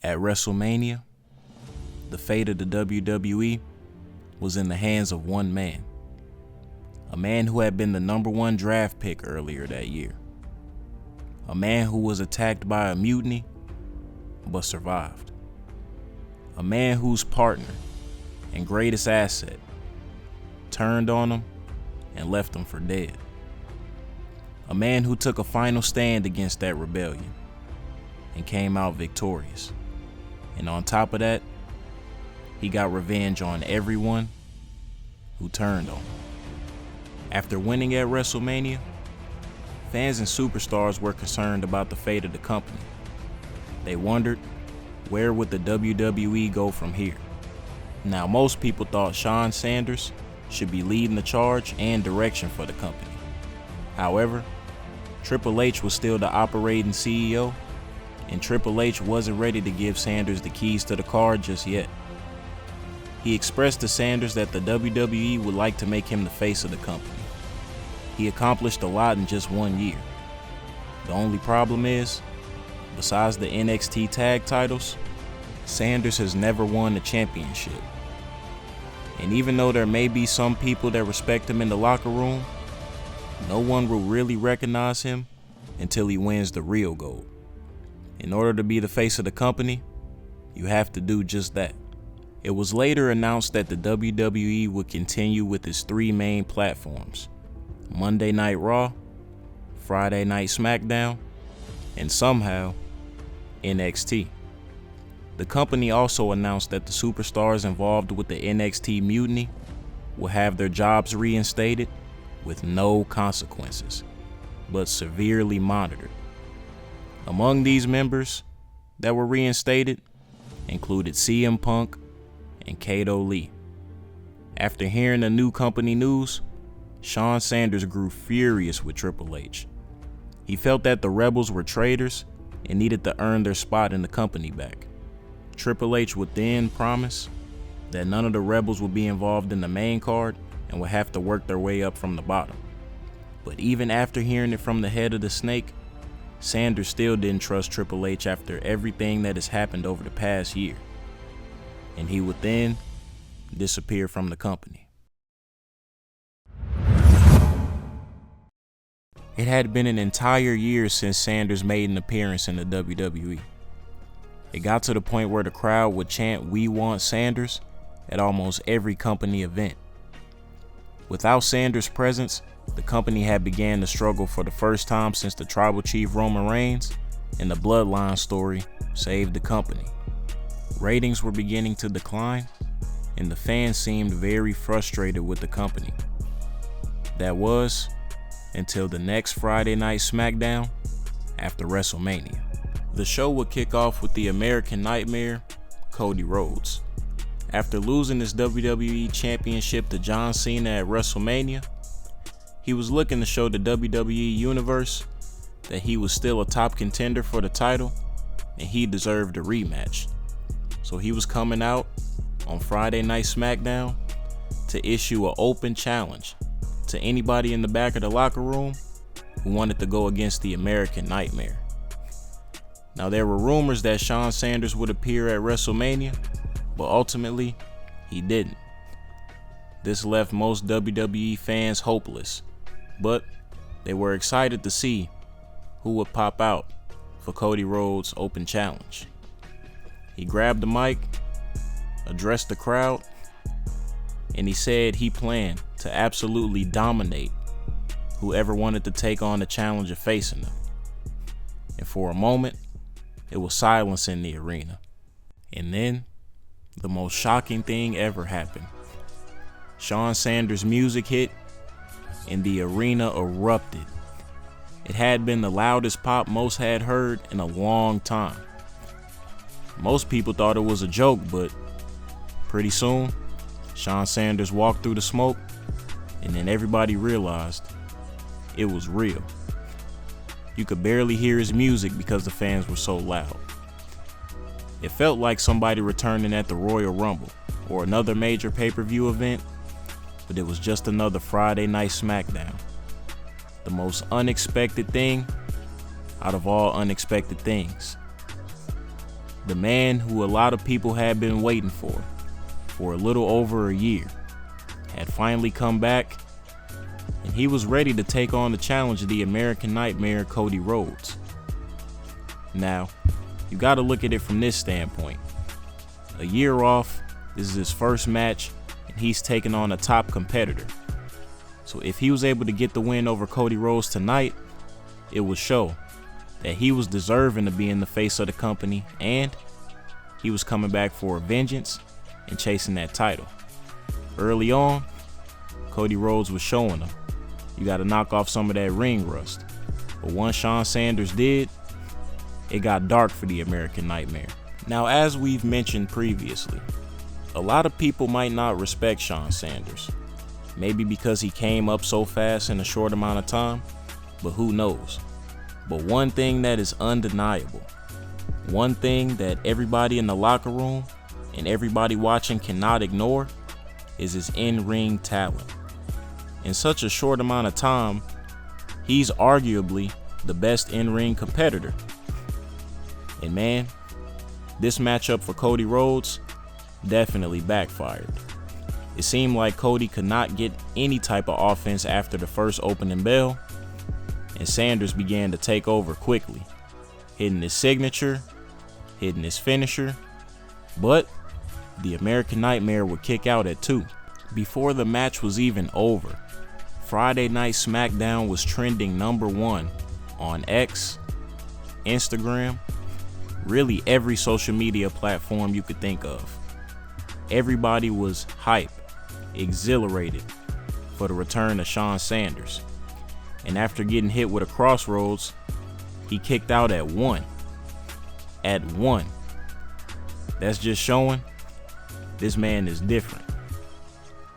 At WrestleMania, the fate of the WWE was in the hands of one man. A man who had been the #1 draft pick earlier that year. A man who was attacked by a mutiny, but survived. A man whose partner and greatest asset turned on him and left him for dead. A man who took a final stand against that rebellion and came out victorious. And on top of that, he got revenge on everyone who turned on him. After winning at WrestleMania, fans and superstars were concerned about the fate of the company. They wondered, where would the WWE go from here? Now, most people thought Shawn Sanders should be leading the charge and direction for the company. However, Triple H was still the operating CEO, and Triple H wasn't ready to give Sanders the keys to the car just yet. He expressed to Sanders that the WWE would like to make him the face of the company. He accomplished a lot in just 1 year. The only problem is, besides the NXT tag titles, Sanders has never won a championship. And even though there may be some people that respect him in the locker room, no one will really recognize him until he wins the real gold. In order to be the face of the company, you have to do just that. It was later announced that the WWE would continue with its 3 main platforms: Monday Night Raw, Friday Night SmackDown, and somehow NXT. The company also announced that the superstars involved with the NXT mutiny will have their jobs reinstated with no consequences, but severely monitored. Among these members that were reinstated included CM Punk and Kato Lee. After hearing the new company news, Shawn Sanders grew furious with Triple H. He felt that the Rebels were traitors and needed to earn their spot in the company back. Triple H would then promise that none of the Rebels would be involved in the main card and would have to work their way up from the bottom. But even after hearing it from the head of the snake, Sanders still didn't trust Triple H after everything that has happened over the past year. And he would then disappear from the company. It had been an entire year since Sanders made an appearance in the WWE. It got to the point where the crowd would chant "We want Sanders" at almost every company event. Without Sanders' presence, the company had began to struggle for the first time since the Tribal Chief Roman Reigns and the Bloodline story saved the company. Ratings were beginning to decline, and the fans seemed very frustrated with the company. That was until the next Friday Night SmackDown after WrestleMania. The show would kick off with the American Nightmare, Cody Rhodes. After losing his WWE Championship to John Cena at WrestleMania, he was looking to show the WWE Universe that he was still a top contender for the title and he deserved a rematch. So he was coming out on Friday Night SmackDown to issue an open challenge to anybody in the back of the locker room who wanted to go against the American Nightmare. Now, there were rumors that Shawn Sanders would appear at WrestleMania, but ultimately he didn't. This left most WWE fans hopeless, but they were excited to see who would pop out for Cody Rhodes' open challenge. He grabbed the mic, addressed the crowd, and he said he planned to absolutely dominate whoever wanted to take on the challenge of facing him. And for a moment, it was silence in the arena. And then, the most shocking thing ever happened. Shawn Sanders' music hit, and the arena erupted. It had been the loudest pop most had heard in a long time. Most people thought it was a joke, but pretty soon, Shawn Sanders walked through the smoke, and then everybody realized it was real. You could barely hear his music because the fans were so loud. It felt like somebody returning at the Royal Rumble or another major pay-per-view event, but it was just another Friday Night SmackDown. The most unexpected thing out of all unexpected things. The man who a lot of people had been waiting for a little over a year had finally come back, and he was ready to take on the challenge of the American Nightmare, Cody Rhodes. Now, you gotta look at it from this standpoint. A year off, this is his first match, and he's taking on a top competitor. So if he was able to get the win over Cody Rhodes tonight, it would show that he was deserving to be in the face of the company, and he was coming back for a vengeance and chasing that title. Early on, Cody Rhodes was showing him, you gotta knock off some of that ring rust. But once Shawn Sanders did, it got dark for the American Nightmare. Now, as we've mentioned previously, a lot of people might not respect Shawn Sanders. Maybe because he came up so fast in a short amount of time, but who knows? But one thing that is undeniable, one thing that everybody in the locker room and everybody watching cannot ignore, is his in-ring talent. In such a short amount of time, he's arguably the best in-ring competitor. And man, this matchup for Cody Rhodes definitely backfired. It seemed like Cody could not get any type of offense after the first opening bell, and Sanders began to take over quickly, hitting his signature, hitting his finisher, but the American Nightmare would kick out at 2. Before the match was even over, Friday Night SmackDown was trending #1 on X, Instagram, really every social media platform you could think of. Everybody was hype, exhilarated for the return of Shawn Sanders. And after getting hit with a crossroads, he kicked out at 1. At 1. That's just showing this man is different.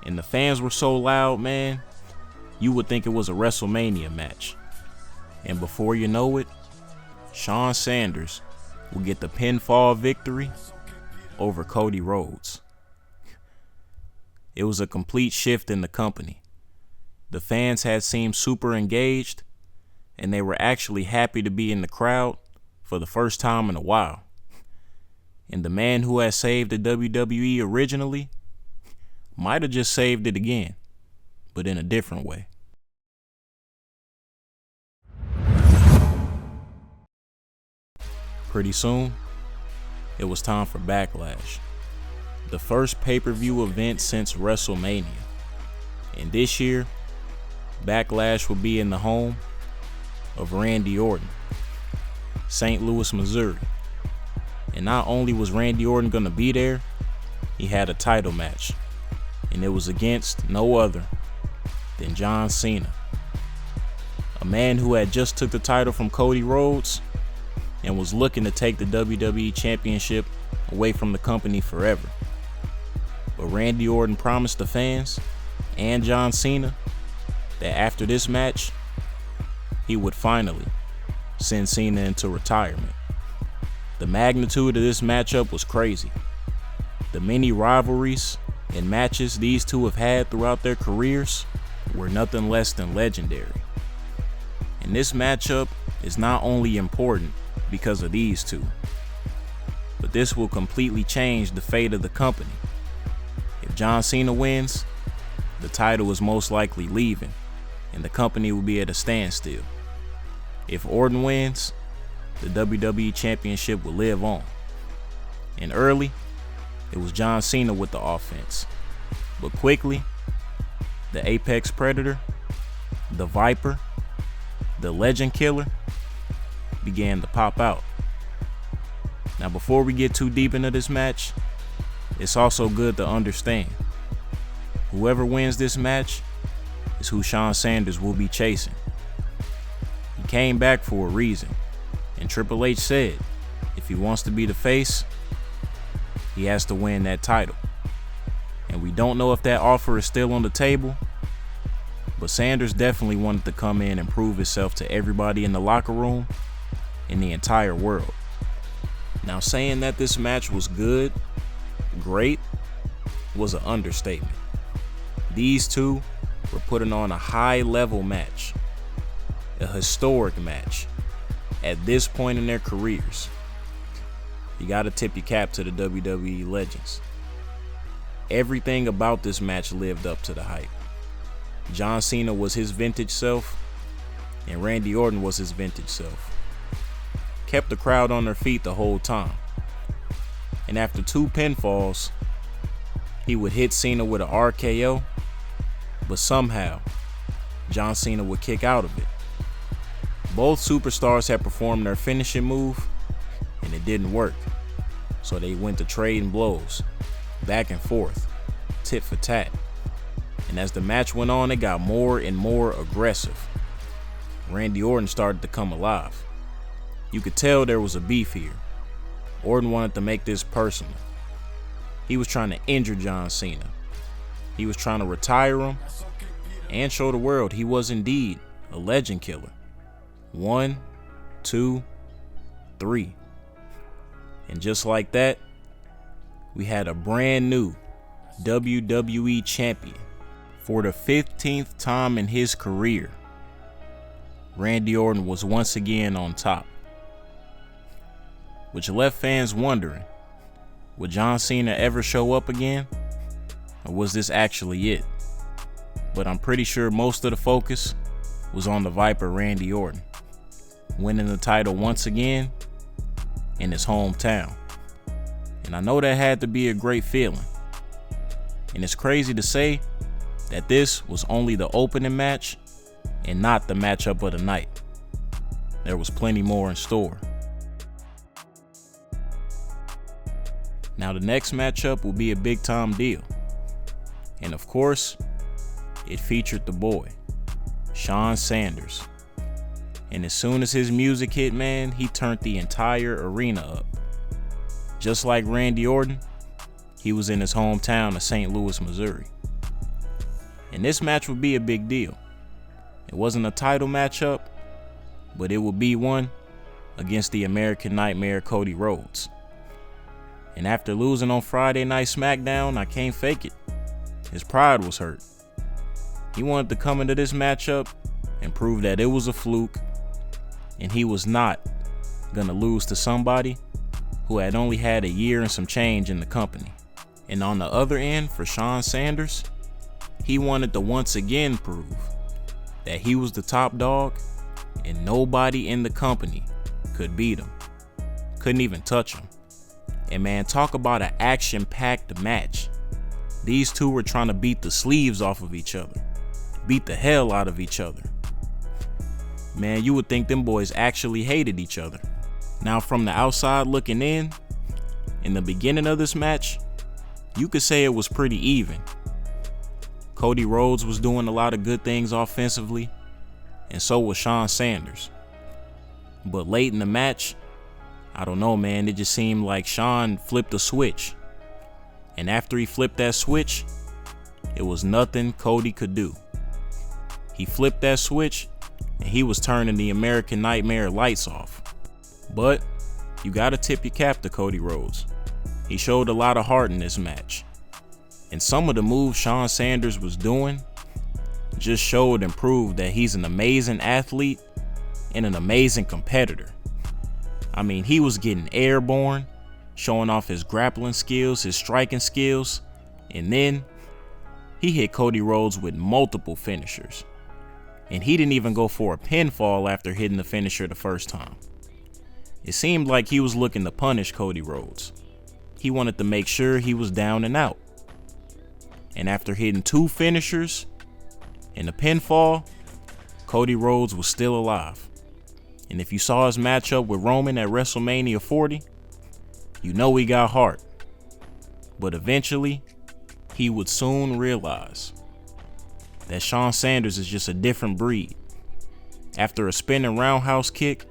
And the fans were so loud, man, you would think it was a WrestleMania match. And before you know it, Shawn Sanders will get the pinfall victory over Cody Rhodes. It was a complete shift in the company. The fans had seemed super engaged, and they were actually happy to be in the crowd for the first time in a while. And the man who had saved the WWE originally might have just saved it again, but in a different way. Pretty soon, it was time for Backlash, the first pay-per-view event since WrestleMania. And this year, Backlash will be in the home of Randy Orton, St. Louis, Missouri. And not only was Randy Orton gonna be there, he had a title match, and it was against no other than John Cena, a man who had just took the title from Cody Rhodes and was looking to take the WWE Championship away from the company forever. But Randy Orton promised the fans and John Cena that after this match, he would finally send Cena into retirement. The magnitude of this matchup was crazy. The many rivalries and matches these two have had throughout their careers were nothing less than legendary. And this matchup is not only important because of these two, but this will completely change the fate of the company. If John Cena wins, the title is most likely leaving, and the company will be at a standstill. If Orton wins, the WWE Championship will live on. And early, it was John Cena with the offense. But quickly, the Apex Predator, the Viper, the Legend Killer began to pop out. Now, before we get too deep into this match, it's also good to understand whoever wins this match is who Shawn Sanders will be chasing. He came back for a reason, and Triple H said if he wants to be the face, he has to win that title. And we don't know if that offer is still on the table, but Sanders definitely wanted to come in and prove himself to everybody in the locker room, in the entire world. Now, saying that this match was good, great, was an understatement. These two were putting on a high-level match, a historic match at this point in their careers. You gotta tip your cap to the WWE legends. Everything about this match lived up to the hype. John Cena was his vintage self, and Randy Orton was his vintage self. Kept the crowd on their feet the whole time. And after 2 pinfalls, he would hit Cena with an RKO, but somehow, John Cena would kick out of it. Both superstars had performed their finishing move, and it didn't work. So they went to trading blows, back and forth, tit for tat. And as the match went on, it got more and more aggressive. Randy Orton started to come alive. You could tell there was a beef here. Orton wanted to make this personal. He was trying to injure John Cena. He was trying to retire him and show the world he was indeed a legend killer. 1, 2, 3. And just like that, we had a brand new WWE champion. For the 15th time in his career, Randy Orton was once again on top, which left fans wondering, would John Cena ever show up again? Or was this actually it? But I'm pretty sure most of the focus was on the Viper Randy Orton, winning the title once again in his hometown. And I know that had to be a great feeling. And it's crazy to say that this was only the opening match and not the matchup of the night. There was plenty more in store. Now the next matchup will be a big time deal. And of course, it featured the boy, Shawn Sanders. And as soon as his music hit, man, he turned the entire arena up. Just like Randy Orton, he was in his hometown of St. Louis, Missouri. And this match would be a big deal. It wasn't a title matchup, but it would be one against the American Nightmare Cody Rhodes. And after losing on Friday Night SmackDown, I can't fake it. His pride was hurt. He wanted to come into this matchup and prove that it was a fluke, and he was not gonna lose to somebody who had only had a year and some change in the company. And on the other end, for Shawn Sanders, he wanted to once again prove that he was the top dog and nobody in the company could beat him. Couldn't even touch him. And man, talk about an action-packed match. These two were trying to beat the sleeves off of each other, beat the hell out of each other. Man, you would think them boys actually hated each other. Now from the outside looking in the beginning of this match, you could say it was pretty even. Cody Rhodes was doing a lot of good things offensively, and so was Shawn Sanders. But late in the match, I don't know, man, it just seemed like Shawn flipped a switch. And after he flipped that switch, it was nothing Cody could do. He flipped that switch, and he was turning the American Nightmare lights off. But you gotta tip your cap to Cody Rhodes. He showed a lot of heart in this match. And some of the moves Shawn Sanders was doing just showed and proved that he's an amazing athlete and an amazing competitor. I mean, he was getting airborne, showing off his grappling skills, his striking skills, and then he hit Cody Rhodes with multiple finishers. And he didn't even go for a pinfall after hitting the finisher the first time. It seemed like he was looking to punish Cody Rhodes. He wanted to make sure he was down and out. And after hitting 2 finishers and a pinfall, Cody Rhodes was still alive. And if you saw his matchup with Roman at WrestleMania 40, you know he got heart. But eventually, he would soon realize that Shawn Sanders is just a different breed. After a spinning roundhouse kick,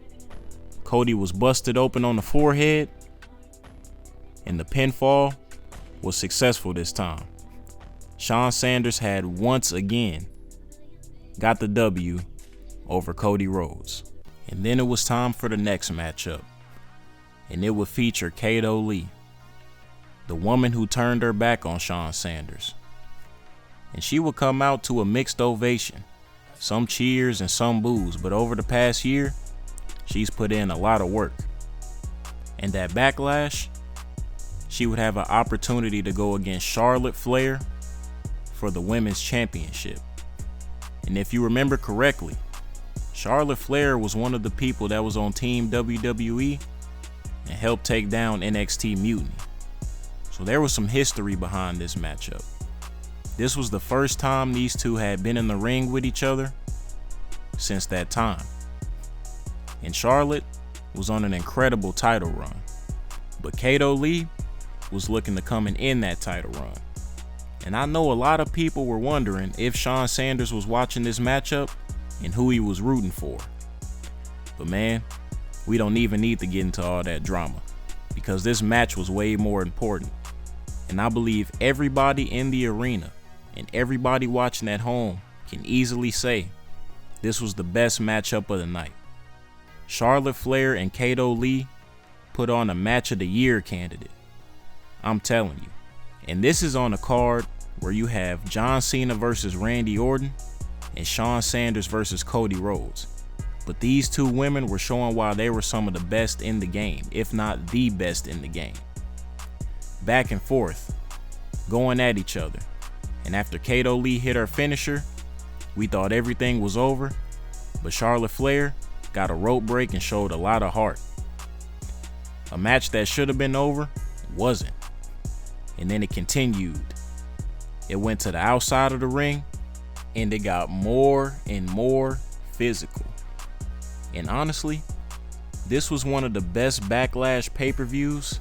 Cody was busted open on the forehead, and the pinfall was successful this time. Shawn Sanders had once again got the W over Cody Rhodes. And then it was time for the next matchup, and it would feature Kato Lee, the woman who turned her back on Shawn Sanders. And she would come out to a mixed ovation, some cheers and some boos, but over the past year, she's put in a lot of work. And at Backlash, she would have an opportunity to go against Charlotte Flair for the women's championship. And if you remember correctly, Charlotte Flair was one of the people that was on Team WWE and helped take down NXT Mutiny. So there was some history behind this matchup. This was the first time these two had been in the ring with each other since that time. And Charlotte was on an incredible title run, but Kato Lee was looking to come and end that title run. And I know a lot of people were wondering if Shawn Sanders was watching this matchup and who he was rooting for. But man, we don't even need to get into all that drama, because this match was way more important. And I believe everybody in the arena and everybody watching at home can easily say this was the best matchup of the night. Charlotte Flair and Kato Lee put on a match of the year candidate. I'm telling you. And this is on a card where you have John Cena versus Randy Orton and Shawn Sanders versus Cody Rhodes. But these two women were showing why they were some of the best in the game, if not the best in the game. Back and forth, going at each other. And after Kato Lee hit her finisher, we thought everything was over, but Charlotte Flair got a rope break and showed a lot of heart. A match that should have been over wasn't. And then it continued. It went to the outside of the ring, and it got more and more physical. And honestly, this was one of the best Backlash pay-per-views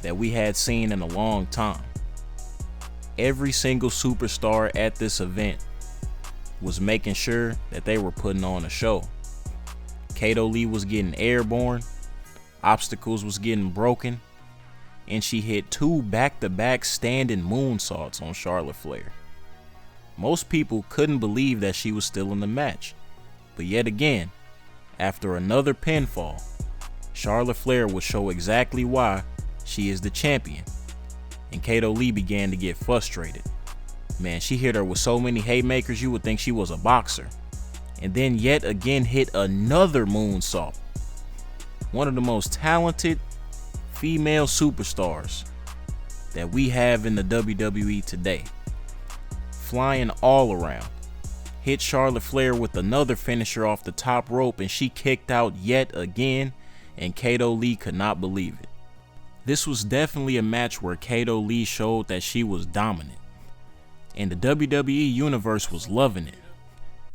that we had seen in a long time. Every single superstar at this event was making sure that they were putting on a show. Kato Lee was getting airborne, obstacles was getting broken, and she hit 2 back-to-back standing moonsaults on Charlotte Flair. Most people couldn't believe that she was still in the match, but yet again, after another pinfall, Charlotte Flair would show exactly why she is the champion, and Kato Lee began to get frustrated. Man, she hit her with so many haymakers you would think she was a boxer, and then yet again hit another moonsault. One of the most talented female superstars that we have in the WWE today. Flying all around. Hit Charlotte Flair with another finisher off the top rope, and she kicked out yet again, and Kato Lee could not believe it. This was definitely a match where Kato Lee showed that she was dominant, and the WWE universe was loving it.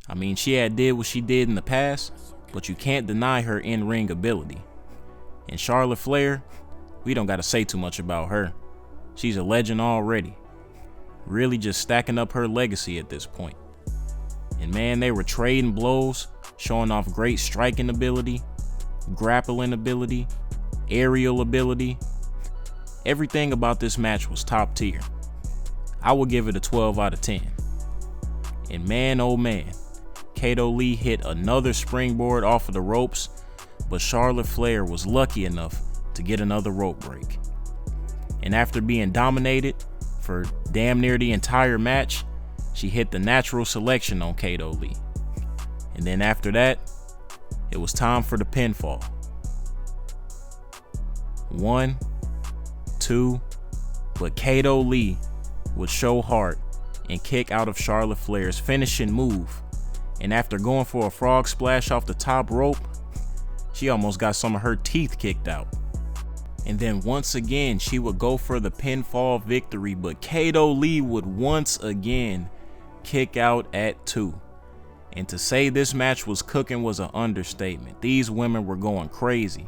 I mean, she had did what she did in the past, but you can't deny her in-ring ability. And Charlotte Flair, we don't got to say too much about her. She's a legend already. Really just stacking up her legacy at this point. And man, they were trading blows, showing off great striking ability, grappling ability, aerial ability. Everything about this match was top tier. I would give it a 12 out of 10. And man, oh man, Kato Lee hit another springboard off of the ropes, but Charlotte Flair was lucky enough to get another rope break. And after being dominated for damn near the entire match, she hit the natural selection on Kato Lee. And then after that, it was time for the pinfall. 1, 2, but Kato Lee would show heart and kick out of Charlotte Flair's finishing move. And after going for a frog splash off the top rope, she almost got some of her teeth kicked out. And then once again, she would go for the pinfall victory, but Kato Lee would once again kick out at 2. And to say this match was cooking was an understatement. These women were going crazy.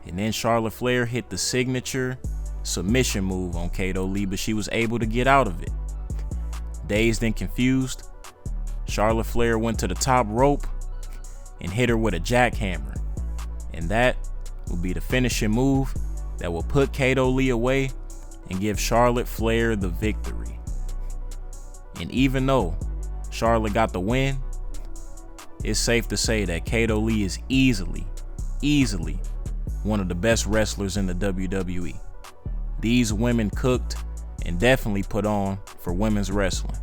And then Charlotte Flair hit the signature submission move on Kato Lee, but she was able to get out of it. Dazed and confused, Charlotte Flair went to the top rope and hit her with a jackhammer. And that would be the finishing move that will put Kato Lee away and give Charlotte Flair the victory. And even though Charlotte got the win, it's safe to say that Kato Lee is easily one of the best wrestlers in the WWE. These women cooked and definitely put on for women's wrestling.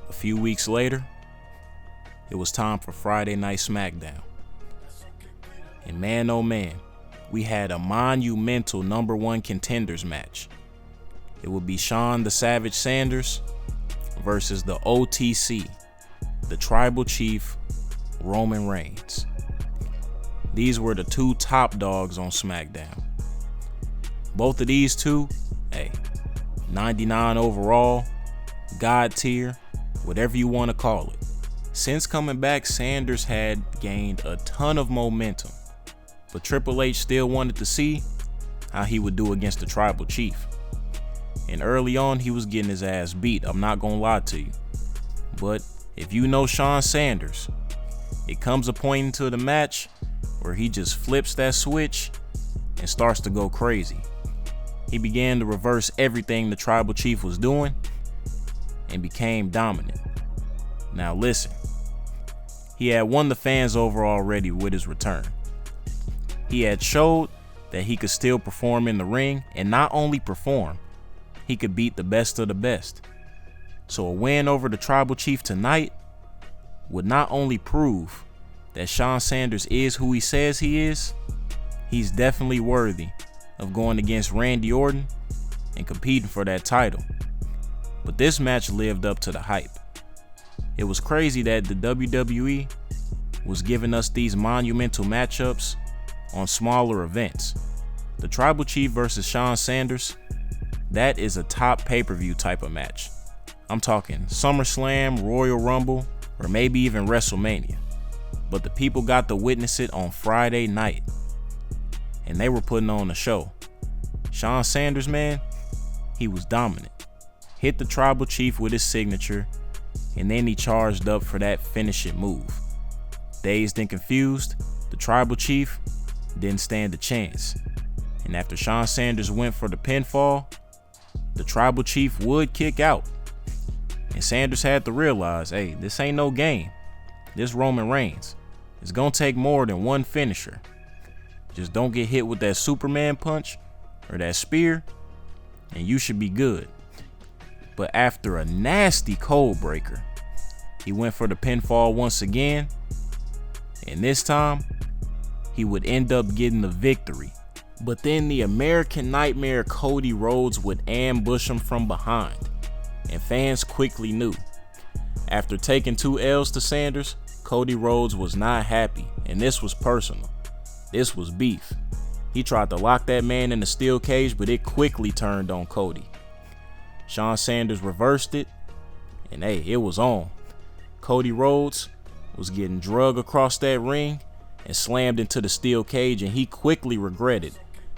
A few weeks later, it was time for Friday Night SmackDown. And man, oh man, we had a monumental #1 contenders match. It would be Shawn the Savage Sanders versus the OTC, the Tribal Chief, Roman Reigns. These were the two top dogs on SmackDown. Both of these two, 99 overall, God tier, whatever you want to call it. Since coming back, Sanders had gained a ton of momentum, but Triple H still wanted to see how he would do against the Tribal Chief. And early on, he was getting his ass beat, I'm not gonna lie to you. But if you know Shawn Sanders, it comes a point into the match where he just flips that switch and starts to go crazy. He began to reverse everything the Tribal Chief was doing and became dominant. Now listen, he had won the fans over already with his return. He had showed that he could still perform in the ring, and not only perform, he could beat the best of the best. So a win over the Tribal Chief tonight would not only prove that Shawn Sanders is who he says he is, he's definitely worthy of going against Randy Orton and competing for that title. But this match lived up to the hype. It was crazy that the WWE was giving us these monumental matchups on smaller events. The Tribal Chief versus Shawn Sanders, that is a top pay-per-view type of match. I'm talking SummerSlam, Royal Rumble, or maybe even WrestleMania. But the people got to witness it on Friday night, and they were putting on a show. Shawn Sanders, man, he was dominant. Hit the Tribal Chief with his signature, and then he charged up for that finishing move. Dazed and confused, the Tribal Chief didn't stand a chance. And after Shawn Sanders went for the pinfall, the Tribal Chief would kick out. And Sanders had to realize, this ain't no game. This Roman Reigns. It's gonna take more than one finisher. Just don't get hit with that Superman punch or that spear, and you should be good. But after a nasty cold breaker, he went for the pinfall once again, and this time he would end up getting the victory. But then the American Nightmare Cody Rhodes would ambush him from behind, and fans quickly knew. After taking 2 L's to Sanders, Cody Rhodes was not happy, and this was personal. This was beef. He tried to lock that man in a steel cage, but it quickly turned on Cody. Shawn Sanders reversed it, and it was on. Cody Rhodes was getting drugged across that ring and slammed into the steel cage, and he quickly regretted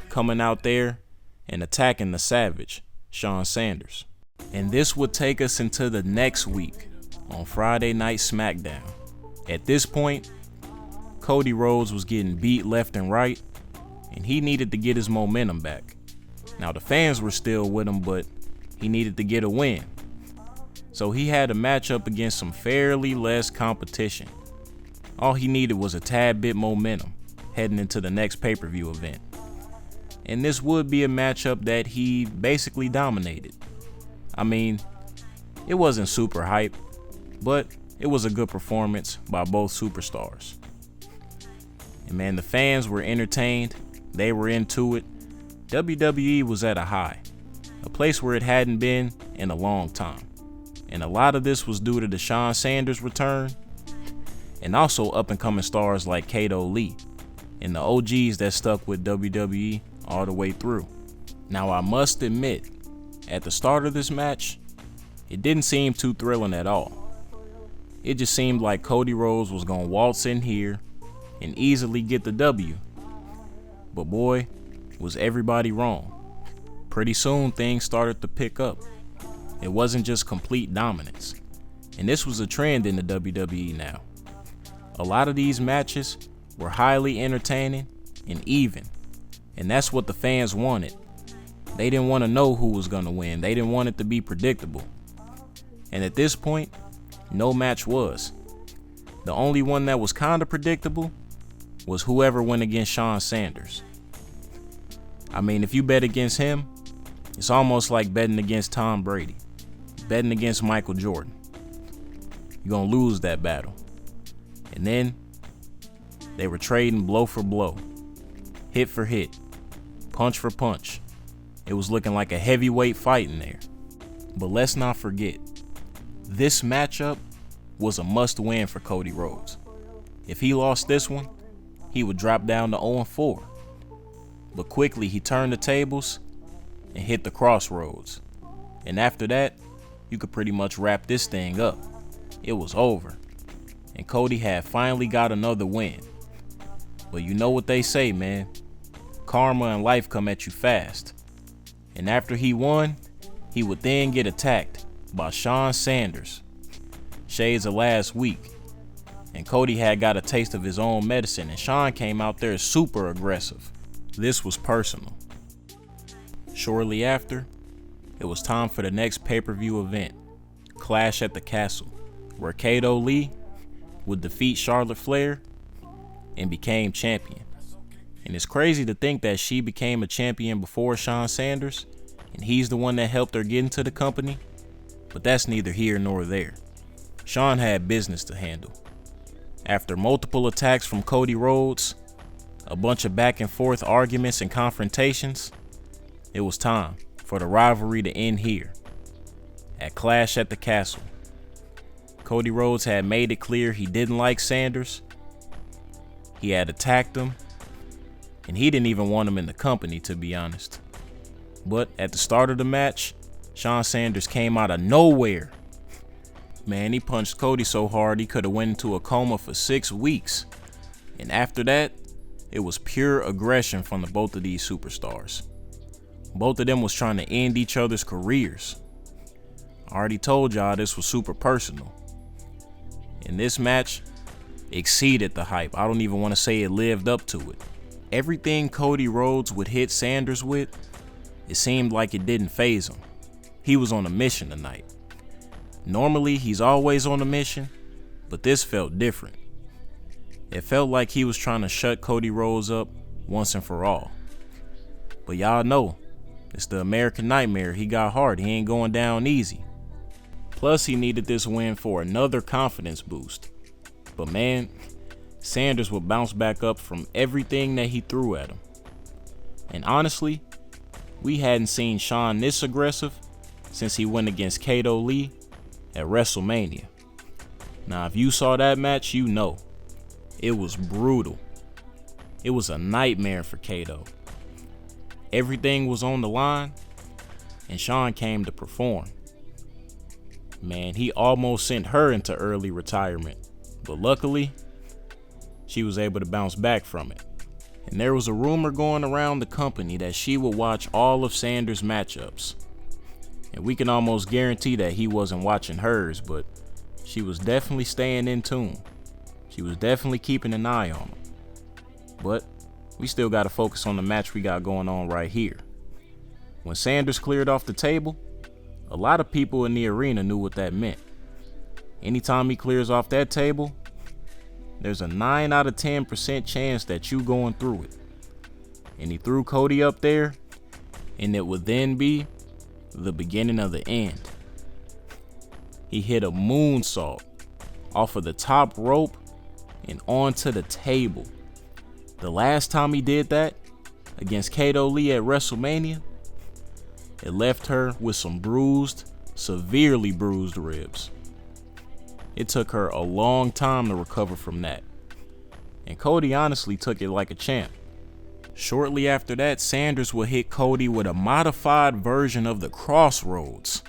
coming out there and attacking the Savage, Shawn Sanders. And this would take us into the next week on Friday Night SmackDown. At this point, Cody Rhodes was getting beat left and right, and he needed to get his momentum back. Now the fans were still with him, but he needed to get a win. So he had a matchup against some fairly less competition. All he needed was a tad bit momentum heading into the next pay-per-view event. And this would be a matchup that he basically dominated. I mean, it wasn't super hype, but it was a good performance by both superstars. And man, the fans were entertained. They were into it. WWE was at a high, a place where it hadn't been in a long time. And a lot of this was due to the Shawn Sanders return, and also up-and-coming stars like Kato Lee, and the OGs that stuck with WWE all the way through. Now I must admit, at the start of this match, it didn't seem too thrilling at all. It just seemed like Cody Rhodes was gonna waltz in here and easily get the W. But boy, was everybody wrong. Pretty soon things started to pick up. It wasn't just complete dominance. And this was a trend in the WWE now. A lot of these matches were highly entertaining and even. And that's what the fans wanted. They didn't want to know who was going to win. They didn't want it to be predictable. And at this point, no match was. The only one that was kind of predictable was whoever went against Shawn Sanders. I mean, if you bet against him, it's almost like betting against Tom Brady, betting against Michael Jordan. You're going to lose that battle. And then they were trading blow for blow, hit for hit, punch for punch. It was looking like a heavyweight fight in there. But let's not forget, this matchup was a must-win for Cody Rhodes. If he lost this one, he would drop down to 0-4. But quickly he turned the tables and hit the crossroads. And after that, you could pretty much wrap this thing up. It was over. And Cody had finally got another win. But you know what they say, man. Karma and life come at you fast. And after he won, he would then get attacked by Shawn Sanders. Shades of last week. And Cody had got a taste of his own medicine, and Shawn came out there super aggressive. This was personal. Shortly after, it was time for the next pay-per-view event, Clash at the Castle, where Kato Lee would defeat Charlotte Flair and became champion. And it's crazy to think that she became a champion before Shawn Sanders, and he's the one that helped her get into the company, but that's neither here nor there. Shawn had business to handle. After multiple attacks from Cody Rhodes, a bunch of back and forth arguments and confrontations, it was time for the rivalry to end here, at Clash at the Castle. Cody Rhodes had made it clear he didn't like Sanders. He had attacked him, and he didn't even want him in the company, to be honest. But at the start of the match, Shawn Sanders came out of nowhere. Man, he punched Cody so hard he could have went into a coma for 6 weeks. And after that, it was pure aggression from the both of these superstars. Both of them was trying to end each other's careers. I already told y'all this was super personal. And this match exceeded the hype. I don't even want to say it lived up to it. Everything Cody Rhodes would hit Sanders with, it seemed like it didn't faze him. He was on a mission tonight. Normally, he's always on a mission, but this felt different. It felt like he was trying to shut Cody Rhodes up once and for all. But y'all know, it's the American Nightmare. He got hard. He ain't going down easy. Plus, he needed this win for another confidence boost. But man, Sanders would bounce back up from everything that he threw at him. And honestly, we hadn't seen Shawn this aggressive since he went against Kato Lee at WrestleMania. Now, if you saw that match, you know. It was brutal. It was a nightmare for Kato. Everything was on the line, and Shawn came to perform. Man, he almost sent her into early retirement, but luckily, she was able to bounce back from it. And there was a rumor going around the company that she would watch all of Sanders' matchups. And we can almost guarantee that he wasn't watching hers, but she was definitely staying in tune. She was definitely keeping an eye on him. But we still got to focus on the match we got going on right here. When Sanders cleared off the table, a lot of people in the arena knew what that meant. Anytime he clears off that table, there's a 9 out of 10% chance that you going through it. And he threw Cody up there, and it would then be the beginning of the end. He hit a moonsault off of the top rope and onto the table. The last time he did that against Kato Lee at WrestleMania, it left her with some bruised, severely bruised ribs. It took her a long time to recover from that. And Cody honestly took it like a champ. Shortly after that, Sanders would hit Cody with a modified version of the Crossroads.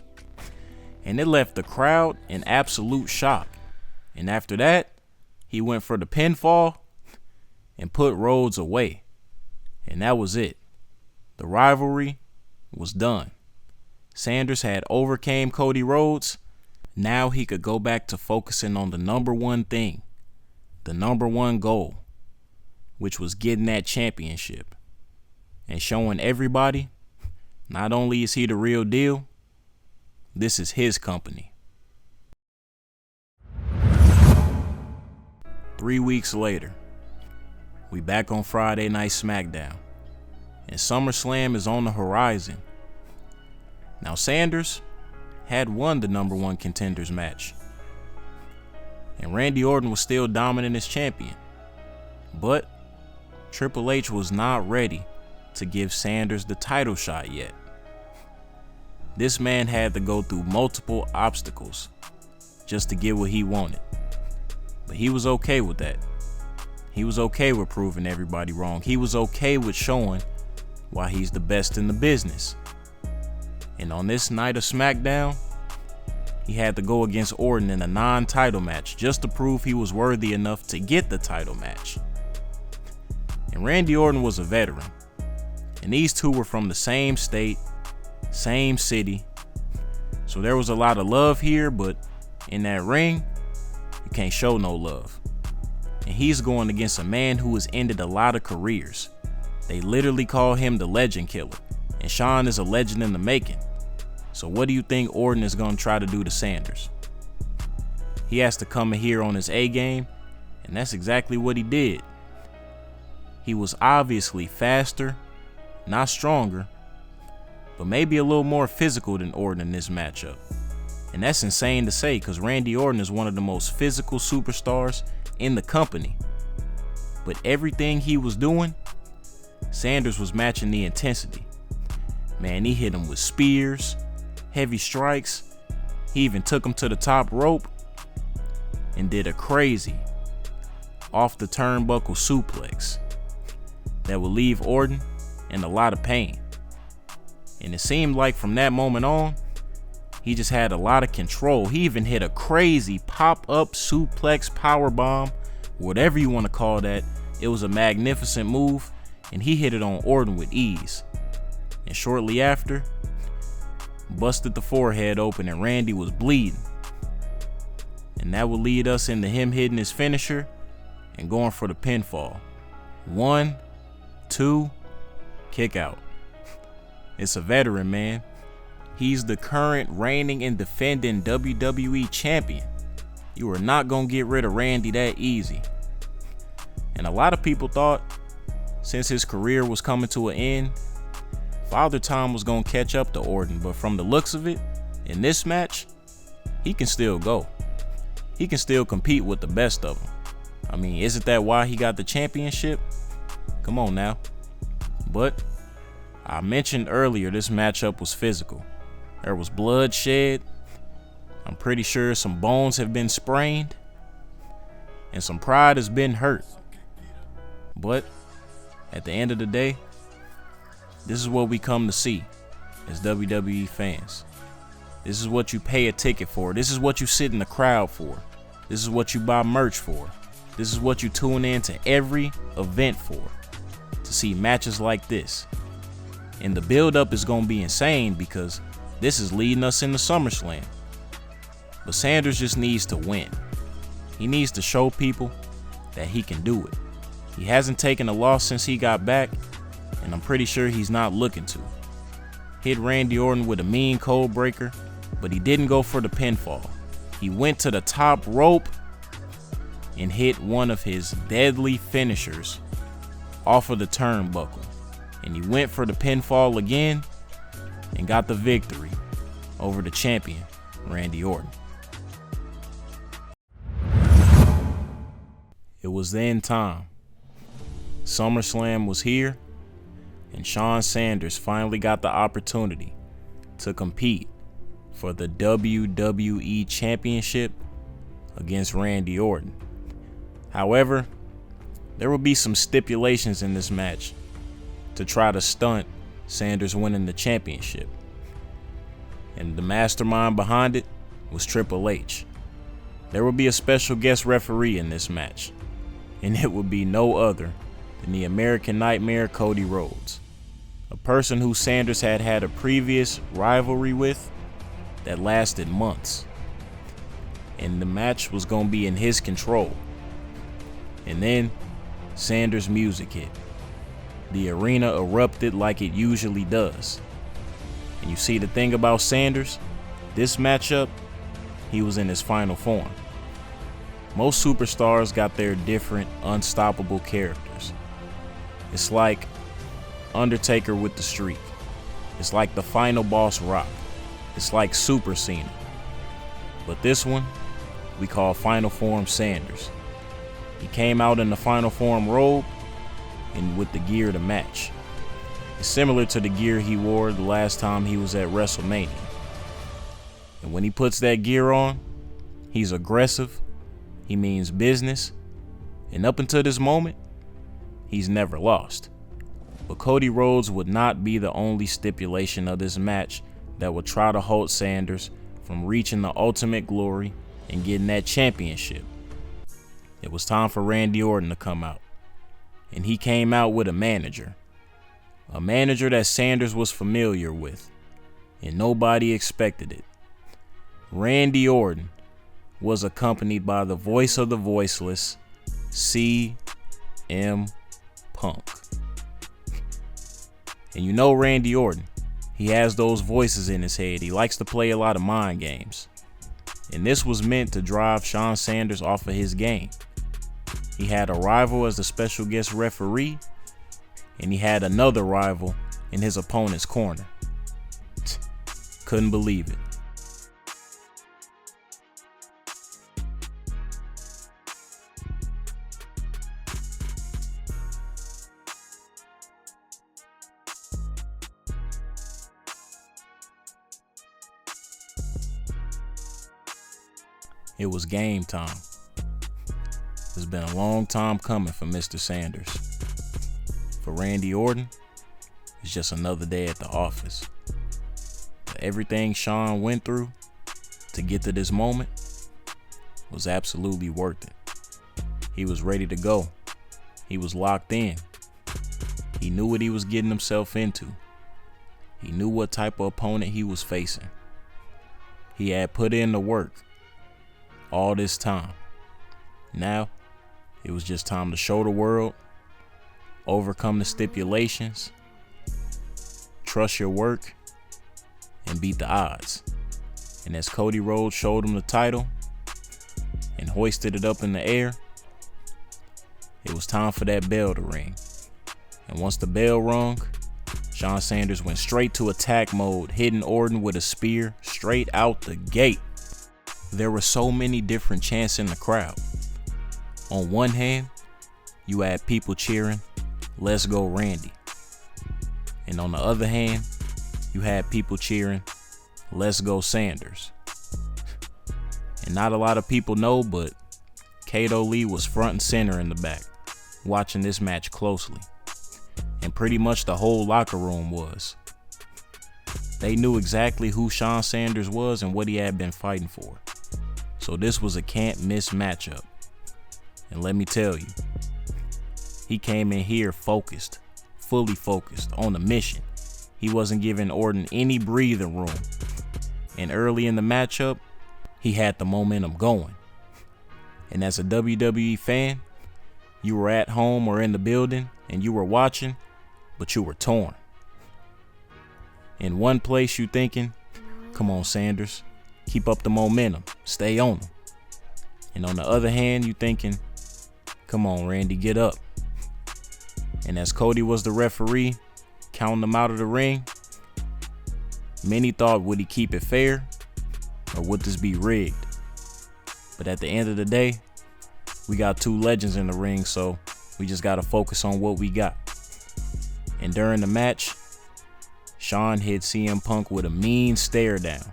And it left the crowd in absolute shock. And after that, he went for the pinfall and put Rhodes away. And that was it. The rivalry was done. Sanders had overcame Cody Rhodes. Now he could go back to focusing on the number one thing, the number one goal, which was getting that championship and showing everybody, not only is he the real deal, this is his company. 3 weeks later, we back on Friday Night SmackDown, and SummerSlam is on the horizon. Now Sanders had won the number one contenders match, and Randy Orton was still dominant as champion. But Triple H was not ready to give Sanders the title shot yet. This man had to go through multiple obstacles just to get what he wanted. But he was okay with that. He was okay with proving everybody wrong. He was okay with showing why he's the best in the business. And on this night of SmackDown, he had to go against Orton in a non-title match just to prove he was worthy enough to get the title match. And Randy Orton was a veteran. And these two were from the same state, same city. So there was a lot of love here, but in that ring, you can't show no love. And he's going against a man who has ended a lot of careers. They literally call him the Legend Killer. And Shawn is a legend in the making. So what do you think Orton is going to try to do to Sanders? He has to come in here on his A game, and that's exactly what he did. He was obviously faster, not stronger, but maybe a little more physical than Orton in this matchup. And that's insane to say, because Randy Orton is one of the most physical superstars in the company. But everything he was doing, Sanders was matching the intensity. Man, he hit him with spears, heavy strikes. He even took him to the top rope and did a crazy off the turnbuckle suplex that would leave Orton in a lot of pain. And it seemed like from that moment on, he just had a lot of control. He even hit a crazy pop-up suplex powerbomb, whatever you want to call that. It was a magnificent move, and he hit it on Orton with ease. And shortly after, busted the forehead open and Randy was bleeding. And that would lead us into him hitting his finisher and going for the pinfall. 1, 2, kick out. It's a veteran, man. He's the current reigning and defending WWE champion. You are not gonna get rid of Randy that easy. And a lot of people thought, since his career was coming to an end, Father Time was gonna catch up to Orton, but from the looks of it, in this match, he can still go. He can still compete with the best of them. I mean, isn't that why he got the championship? Come on now. But I mentioned earlier this matchup was physical. There was blood shed. I'm pretty sure some bones have been sprained. And some pride has been hurt. But at the end of the day, this is what we come to see as WWE fans. This is what you pay a ticket for. This is what you sit in the crowd for. This is what you buy merch for. This is what you tune in to every event for. To see matches like this. And the build-up is going to be insane because this is leading us into SummerSlam. But Sanders just needs to win. He needs to show people that he can do it. He hasn't taken a loss since he got back, and I'm pretty sure he's not looking to. Hit Randy Orton with a mean code breaker, but he didn't go for the pinfall. He went to the top rope and hit one of his deadly finishers off of the turnbuckle. And he went for the pinfall again and got the victory over the champion, Randy Orton. It was then time. SummerSlam was here, and Shawn Sanders finally got the opportunity to compete for the WWE Championship against Randy Orton. However, there will be some stipulations in this match to try to stunt Sanders winning the championship. And the mastermind behind it was Triple H. There will be a special guest referee in this match, and it will be no other than the American Nightmare Cody Rhodes, a person who Sanders had had a previous rivalry with that lasted months. And the match was going to be in his control. And then Sanders' music hit. The arena erupted like it usually does. And you see, the thing about Sanders, this matchup, he was in his final form. Most superstars got their different unstoppable characters. It's like Undertaker with the streak. It's like the final boss Rock. It's like Super Cena. But this one, we call Final Form Sanders. He came out in the Final Form robe and with the gear to match. It's similar to the gear he wore the last time he was at WrestleMania. And when he puts that gear on, he's aggressive, he means business, and up until this moment, he's never lost. But Cody Rhodes would not be the only stipulation of this match that would try to halt Sanders from reaching the ultimate glory and getting that championship. It was time for Randy Orton to come out. And he came out with a manager that Sanders was familiar with, and nobody expected it. Randy Orton was accompanied by the voice of the voiceless, CM Punk. And you know Randy Orton, he has those voices in his head. He likes to play a lot of mind games. And this was meant to drive Shawn Sanders off of his game. He had a rival as the special guest referee, and he had another rival in his opponent's corner. Couldn't believe it. It was game time. It's been a long time coming for Mr. Sanders. For Randy Orton, it's just another day at the office. But everything Shawn went through to get to this moment was absolutely worth it. He was ready to go. He was locked in. He knew what he was getting himself into. He knew what type of opponent he was facing. He had put in the work all this time. Now, it was just time to show the world, overcome the stipulations, trust your work, and beat the odds. And as Cody Rhodes showed him the title and hoisted it up in the air, it was time for that bell to ring. And once the bell rung, Shawn Sanders went straight to attack mode, hitting Orton with a spear straight out the gate. There were so many different chants in the crowd. On one hand, you had people cheering, "Let's go Randy." And on the other hand, you had people cheering, "Let's go Sanders." And not a lot of people know, but Kato Lee was front and center in the back, watching this match closely. And pretty much the whole locker room was. They knew exactly who Shawn Sanders was and what he had been fighting for. So this was a can't miss matchup. And let me tell you, he came in here focused, fully focused on a mission. He wasn't giving Orton any breathing room. And early in the matchup, he had the momentum going. And as a WWE fan, you were at home or in the building and you were watching, but you were torn. In one place you thinking, "Come on Sanders, keep up the momentum, stay on him." And on the other hand, you thinking, "Come on Randy, get up." And as Cody was the referee, counting him out of the ring, many thought, would he keep it fair or would this be rigged? But at the end of the day, we got two legends in the ring, so we just got to focus on what we got. And during the match, Shawn hit CM Punk with a mean stare down.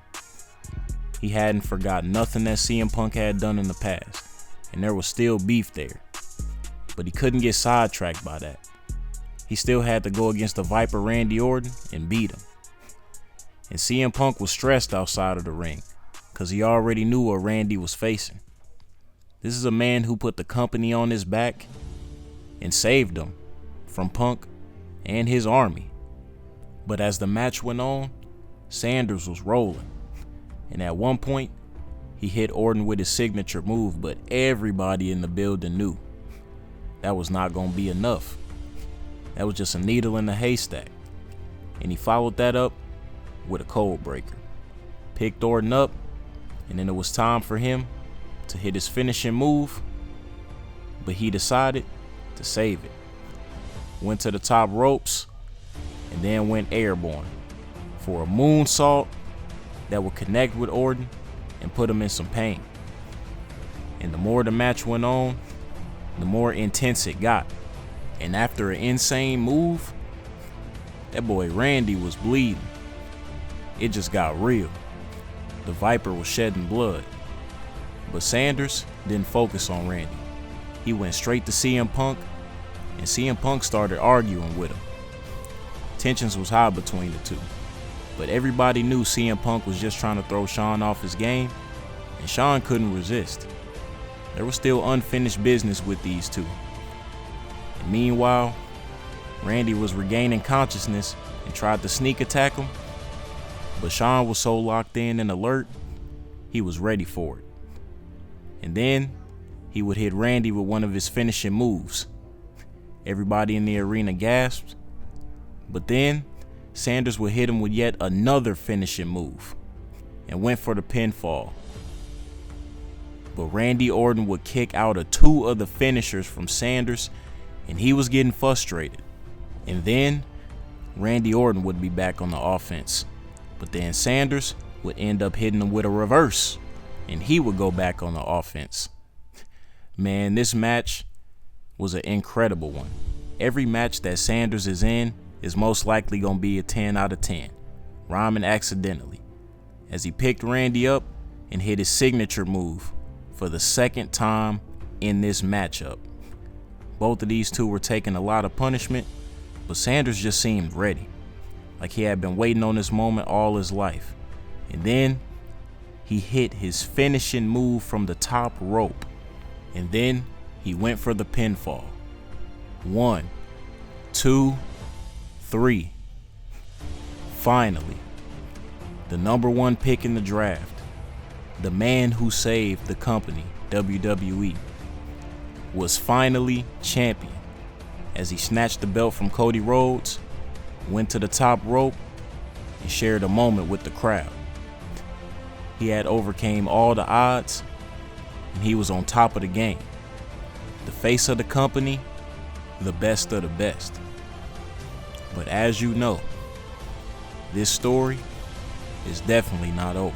He hadn't forgotten nothing that CM Punk had done in the past, and there was still beef there. But he couldn't get sidetracked by that. He still had to go against the Viper Randy Orton and beat him. And CM Punk was stressed outside of the ring because he already knew what Randy was facing. This is a man who put the company on his back and saved them from Punk and his army. But as the match went on, Sanders was rolling. And at one point, he hit Orton with his signature move, but everybody in the building knew that was not going to be enough. That was just a needle in the haystack. And he followed that up with a cold breaker. Picked Orton up, and then it was time for him to hit his finishing move, but he decided to save it. Went to the top ropes, and then went airborne for a moonsault that would connect with Orton and put him in some pain. And the more the match went on, the more intense it got. And after an insane move, that boy Randy was bleeding. It just got real. The Viper was shedding blood. But Sanders didn't focus on Randy. He went straight to CM Punk, and CM Punk started arguing with him. Tensions was high between the two. But everybody knew CM Punk was just trying to throw Shawn off his game, and Shawn couldn't resist. There was still unfinished business with these two. And meanwhile, Randy was regaining consciousness and tried to sneak attack him, but Shawn was so locked in and alert, he was ready for it. And then he would hit Randy with one of his finishing moves. Everybody in the arena gasped, but then Sanders would hit him with yet another finishing move and went for the pinfall. But Randy Orton would kick out of two of the finishers from Sanders, and he was getting frustrated. And then Randy Orton would be back on the offense. But then Sanders would end up hitting him with a reverse, and he would go back on the offense. Man, this match was an incredible one. Every match that Sanders is in is most likely going to be a 10 out of 10, rhyming accidentally, as he picked Randy up and hit his signature move for the second time in this matchup. Both of these two were taking a lot of punishment, but Sanders just seemed ready, like he had been waiting on this moment all his life. And then he hit his finishing move from the top rope, and then he went for the pinfall. 1, 2, 3. Finally, the number one pick in the draft, the man who saved the company, WWE, was finally champion as he snatched the belt from Cody Rhodes, went to the top rope, and shared a moment with the crowd. He had overcame all the odds, and he was on top of the game. The face of the company, the best of the best. But as you know, this story is definitely not over.